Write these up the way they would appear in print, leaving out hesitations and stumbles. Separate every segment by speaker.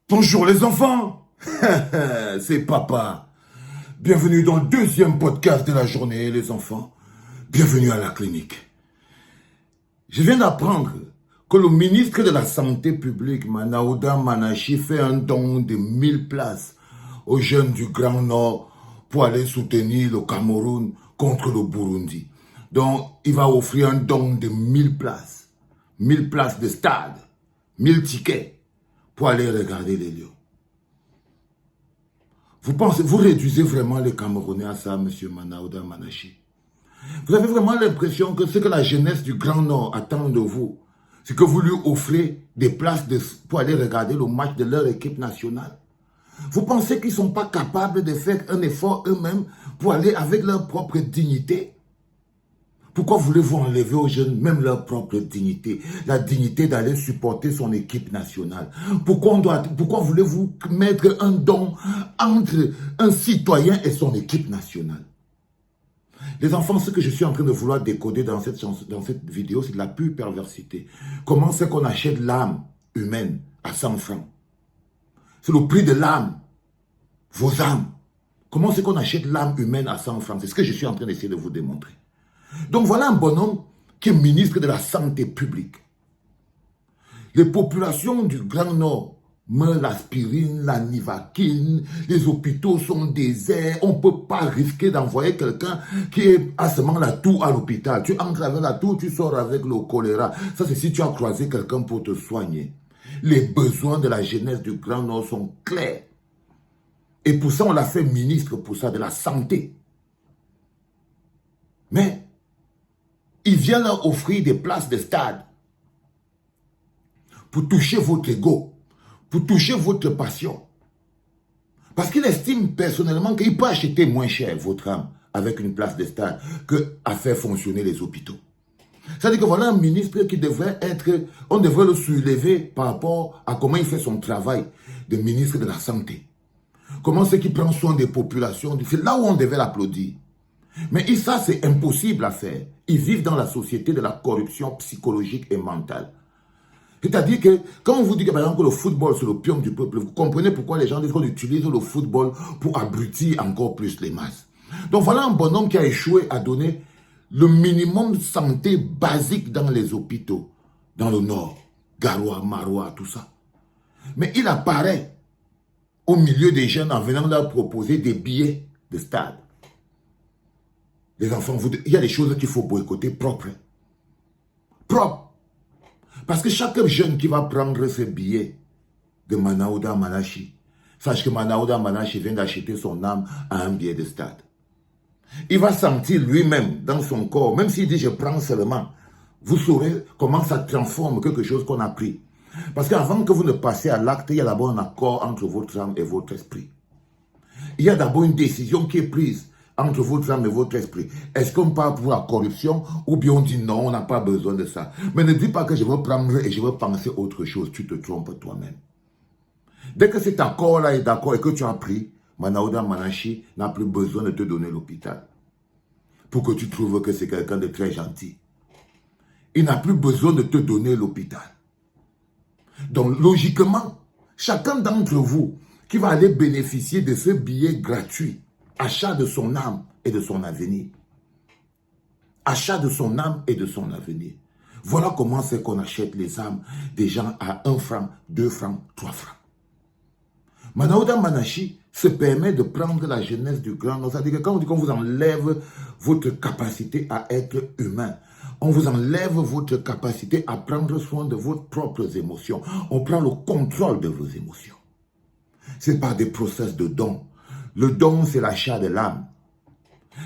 Speaker 1: Bonjour les enfants, c'est papa. Bienvenue dans le deuxième podcast de la journée les enfants. Bienvenue à la clinique. Je viens d'apprendre que le ministre de la Santé publique, Manaouda Manachi, fait un don de 1000 places aux jeunes du Grand Nord pour aller soutenir le Cameroun contre le Burundi. Donc, il va offrir un don de 1000 places. 1000 places de stade, 1000 tickets pour aller regarder les Lions. Vous réduisez vraiment les Camerounais à ça, M. Manaouda Manachi. Vous avez vraiment l'impression que ce que la jeunesse du Grand Nord attend de vous, c'est que vous lui offrez des places pour aller regarder le match de leur équipe nationale. Vous pensez qu'ils ne sont pas capables de faire un effort eux-mêmes pour aller avec leur propre dignité? Pourquoi voulez-vous enlever aux jeunes même leur propre dignité, la dignité d'aller supporter son équipe nationale? Pourquoi voulez-vous mettre un don entre un citoyen et son équipe nationale? Les enfants, ce que je suis en train de vouloir décoder dans cette vidéo, c'est de la pure perversité. Comment c'est qu'on achète l'âme humaine à 100 francs? C'est le prix de l'âme, vos âmes. Comment c'est qu'on achète l'âme humaine à 100 francs? C'est ce que je suis en train d'essayer de vous démontrer. Donc voilà un bonhomme qui est ministre de la Santé publique. Les populations du Grand Nord meurent l'aspirine, la nivaquine, les hôpitaux sont déserts, on ne peut pas risquer d'envoyer quelqu'un qui est à seulement la toux à l'hôpital. Tu entres avec la toux, tu sors avec le choléra. Ça c'est si tu as croisé quelqu'un pour te soigner. Les besoins de la jeunesse du Grand Nord sont clairs. Et pour ça on l'a fait ministre pour ça, de la santé. Mais il vient leur offrir des places de stade pour toucher votre ego, pour toucher votre passion. Parce qu'il estime personnellement qu'il peut acheter moins cher votre âme avec une place de stade qu'à faire fonctionner les hôpitaux. C'est-à-dire que voilà un ministre qui devrait être, on devrait le soulever par rapport à comment il fait son travail de ministre de la Santé. Comment c'est qu'il prend soin des populations. C'est là où on devait l'applaudir. Mais ça, c'est impossible à faire. Ils vivent dans la société de la corruption psychologique et mentale. C'est-à-dire que quand on vous dit que par exemple le football c'est l'opium du peuple, vous comprenez pourquoi les gens disent qu'on utilise le football pour abrutir encore plus les masses. Donc voilà un bonhomme qui a échoué à donner le minimum de santé basique dans les hôpitaux, dans le Nord, Garoua, Maroua, tout ça. Mais il apparaît au milieu des jeunes en venant leur proposer des billets de stade. Les enfants, il y a des choses qu'il faut boycotter propres. Propres. Parce que chaque jeune qui va prendre ce billet de Manaouda Manachi, sache que Manaouda Manachi vient d'acheter son âme à un billet de stade. Il va sentir lui-même dans son corps, même s'il dit je prends seulement, vous saurez comment ça transforme quelque chose qu'on a pris. Parce qu'avant que vous ne passiez à l'acte, il y a d'abord un accord entre votre âme et votre esprit. Il y a d'abord une décision qui est prise entre votre âme et votre esprit. Est-ce qu'on part pour la corruption ou bien on dit non, on n'a pas besoin de ça. Mais ne dis pas que je veux prendre et je veux penser autre chose. Tu te trompes toi-même. Dès que cet accord-là est d'accord et que tu as pris, Manaouda Manachi n'a plus besoin de te donner l'hôpital. Pour que tu trouves que c'est quelqu'un de très gentil. Il n'a plus besoin de te donner l'hôpital. Donc logiquement, chacun d'entre vous qui va aller bénéficier de ce billet gratuit, achat de son âme et de son avenir. Achat de son âme et de son avenir. Voilà comment c'est qu'on achète les âmes des gens à 1 franc, 2 francs, 3 francs. Manaouda Manachi se permet de prendre la jeunesse du Grand Nord. C'est-à-dire que quand on dit qu'on vous enlève votre capacité à être humain, on vous enlève votre capacité à prendre soin de vos propres émotions. On prend le contrôle de vos émotions. C'est pas des process de don. Le don, c'est l'achat de l'âme.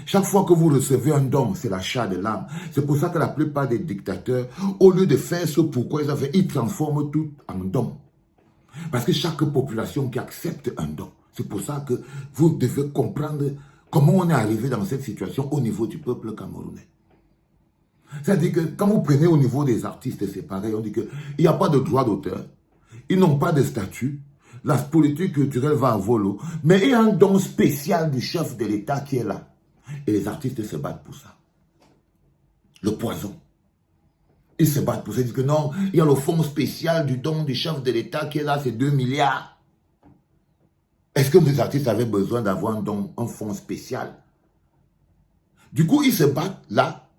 Speaker 1: Chaque fois que vous recevez un don, c'est l'achat de l'âme. C'est pour ça que la plupart des dictateurs, au lieu de faire ce pourquoi ils ont fait, ils transforment tout en don. Parce que chaque population qui accepte un don, c'est pour ça que vous devez comprendre comment on est arrivé dans cette situation au niveau du peuple camerounais. C'est-à-dire que quand vous prenez au niveau des artistes, c'est pareil, on dit qu'il n'y a pas de droit d'auteur, ils n'ont pas de statut, la politique culturelle va à volo, mais il y a un don spécial du chef de l'État qui est là. Et les artistes se battent pour ça. Le poison. Ils se battent pour ça. Ils disent que non, il y a le fonds spécial du don du chef de l'État qui est là, c'est 2 milliards. Est-ce que les artistes avaient besoin d'avoir un fonds spécial? Du coup, ils se battent là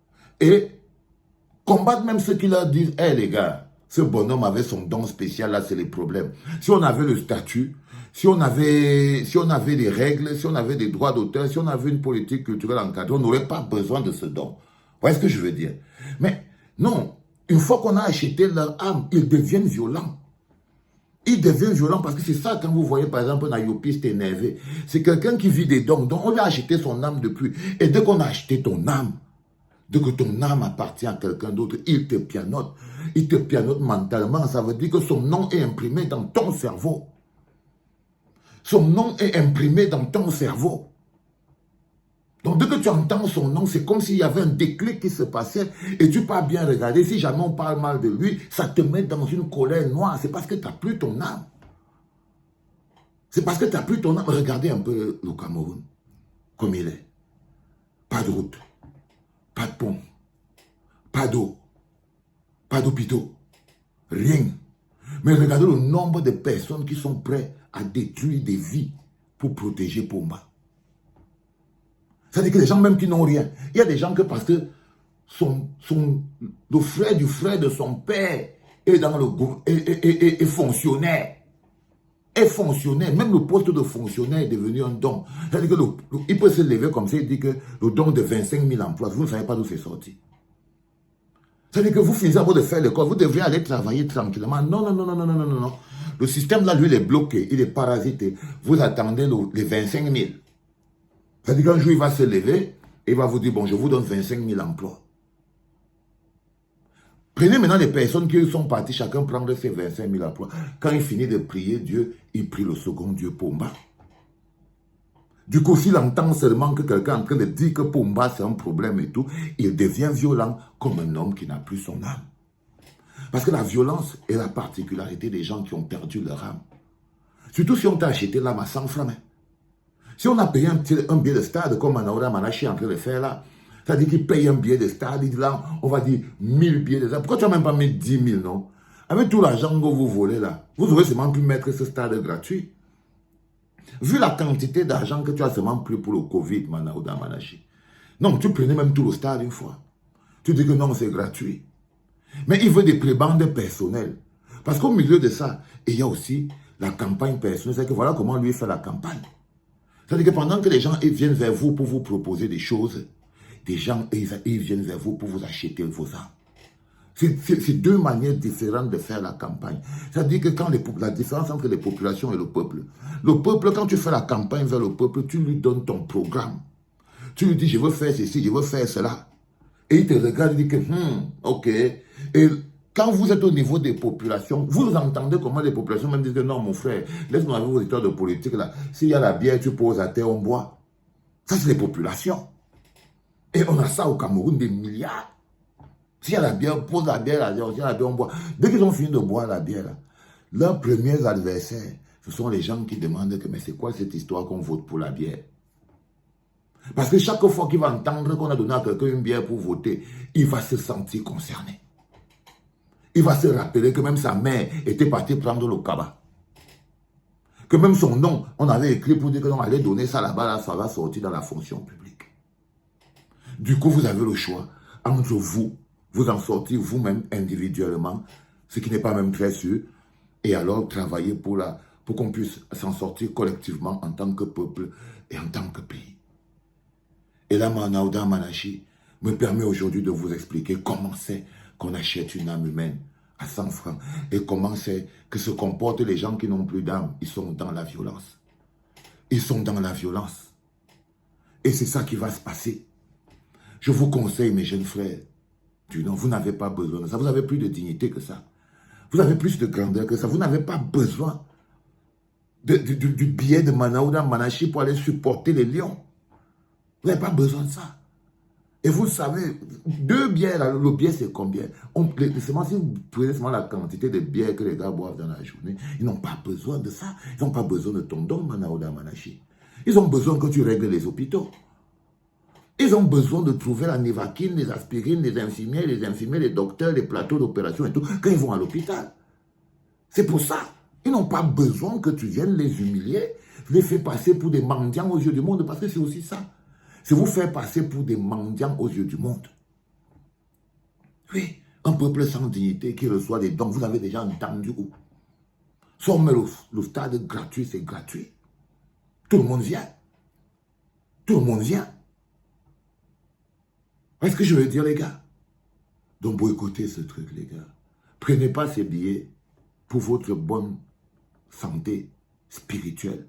Speaker 1: et combattent même ceux qui leur disent, hé les gars, ce bonhomme avait son don spécial, là c'est les problèmes. Si on avait le statut, si on avait des règles, si on avait des droits d'auteur, si on avait une politique culturelle encadrée, on n'aurait pas besoin de ce don. Vous voyez ce que je veux dire? Mais non, une fois qu'on a acheté leur âme, ils deviennent violents. Ils deviennent violents parce que c'est ça quand vous voyez par exemple un ayopiste énervé. C'est quelqu'un qui vit des dons. Donc on lui a acheté son âme depuis. Et dès qu'on a acheté ton âme, dès que ton âme appartient à quelqu'un d'autre, il te pianote. Il te pianote mentalement. Ça veut dire que son nom est imprimé dans ton cerveau. Son nom est imprimé dans ton cerveau. Donc, dès que tu entends son nom, c'est comme s'il y avait un déclic qui se passait et tu peux bien regarder. Si jamais on parle mal de lui, ça te met dans une colère noire. C'est parce que tu n'as plus ton âme. C'est parce que tu n'as plus ton âme. Regardez un peu le Cameroun, comme il est. Pas de route, pas de pont, pas d'eau, pas d'hôpitaux, rien. Mais regardez le nombre de personnes qui sont prêtes à détruire des vies pour protéger Pomba. C'est-à-dire que les gens même qui n'ont rien. Il y a des gens que parce que le frère du frère de son père est dans le groupe, est fonctionnaire. Est fonctionnaire. Même le poste de fonctionnaire est devenu un don. C'est-à-dire que il peut se lever comme ça et dire que le don de 25 000 emplois, vous ne savez pas d'où c'est sorti. C'est-à-dire que vous finissez à de faire l'école, vous devriez aller travailler tranquillement. Non, non, non, non, non, non, non, non. Le système là, lui, il est bloqué, il est parasité. Vous attendez les 25 000. C'est-à-dire qu'un jour, il va se lever et il va vous dire, bon, je vous donne 25 000 emplois. Prenez maintenant les personnes qui sont parties, chacun prendre ses 25 000 emplois. Quand il finit de prier Dieu, il prie le second Dieu, Pomba. Du coup, s'il entend seulement que quelqu'un est en train de dire que Pomba, c'est un problème et tout, il devient violent comme un homme qui n'a plus son âme. Parce que la violence est la particularité des gens qui ont perdu leur âme. Surtout si on t'a acheté l'âme à 100 francs. Si on a payé un billet de stade, comme Manaouda Manachi est en train de faire là, c'est-à-dire qu'il paye un billet de stade, il dit là, on va dire 1000 billets de stade. Pourquoi tu n'as même pas mis 10 000, non? Avec tout l'argent que vous volez là, vous aurez seulement pu mettre ce stade gratuit. Vu la quantité d'argent que tu as seulement pris pour le Covid, Manaouda Manachi. Non, tu prenais même tout le stade une fois. Tu dis que non, c'est gratuit. Mais il veut des prébendes personnelles. Parce qu'au milieu de ça, il y a aussi la campagne personnelle. C'est que voilà comment lui fait la campagne. C'est-à-dire que pendant que les gens viennent vers vous pour vous proposer des choses, des gens ils viennent vers vous pour vous acheter vos âmes. C'est deux manières différentes de faire la campagne. C'est-à-dire que quand la différence entre les populations et le peuple, quand tu fais la campagne vers le peuple, tu lui donnes ton programme. Tu lui dis, je veux faire ceci, je veux faire cela. Et il te regarde et dit que, ok. Et quand vous êtes au niveau des populations, vous entendez comment les populations même disent que non, mon frère, laisse-moi avec vos histoires de politique là. S'il y a la bière, tu poses à terre, on boit. Ça, c'est les populations. Et on a ça au Cameroun, des milliards. S'il y a la bière, pose la bière, s'il y a la bière, on boit. Dès qu'ils ont fini de boire la bière, là, leurs premiers adversaires, ce sont les gens qui demandent que, mais c'est quoi cette histoire qu'on vote pour la bière? Parce que chaque fois qu'il va entendre qu'on a donné à quelqu'un une bière pour voter, il va se sentir concerné. Il va se rappeler que même sa mère était partie prendre le cabas. Que même son nom, on avait écrit pour dire que l'on allait donner ça là-bas, là, ça va sortir dans la fonction publique. Du coup, vous avez le choix entre vous en sortir vous-même individuellement, ce qui n'est pas même très sûr, et alors travailler pour qu'on puisse s'en sortir collectivement en tant que peuple et en tant que pays. Et là, Manaouda Manachi me permet aujourd'hui de vous expliquer comment c'est qu'on achète une âme humaine à 100 francs et comment c'est que se comportent les gens qui n'ont plus d'âme. Ils sont dans la violence. Ils sont dans la violence. Et c'est ça qui va se passer. Je vous conseille, mes jeunes frères, non, vous n'avez pas besoin de ça. Vous avez plus de dignité que ça. Vous avez plus de grandeur que ça. Vous n'avez pas besoin du billet de Manaouda Manachi pour aller supporter les lions. Vous n'avez pas besoin de ça. Et vous savez, 2 bières, là, le bière c'est combien? Si vous prenez seulement la quantité de bière que les gars boivent dans la journée, ils n'ont pas besoin de ça. Ils n'ont pas besoin de ton don, Manaouda Manachi. Ils ont besoin que tu règles les hôpitaux. Ils ont besoin de trouver la Nivaquine, les aspirines, les infirmiers, les docteurs, les plateaux d'opération et tout, quand ils vont à l'hôpital. C'est pour ça. Ils n'ont pas besoin que tu viennes les humilier. les fait passer pour des mendiants aux yeux du monde, parce que c'est aussi ça. C'est vous faire passer pour des mendiants aux yeux du monde. Oui, un peuple sans dignité qui reçoit des dons, vous avez déjà entendu où? Si on met le stade gratuit, c'est gratuit. Tout le monde vient. Tout le monde vient. Est-ce que je veux dire, les gars? Donc, boycottez ce truc, les gars. Prenez pas ces billets pour votre bonne santé spirituelle.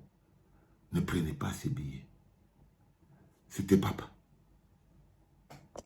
Speaker 1: Ne prenez pas ces billets. C'était papa.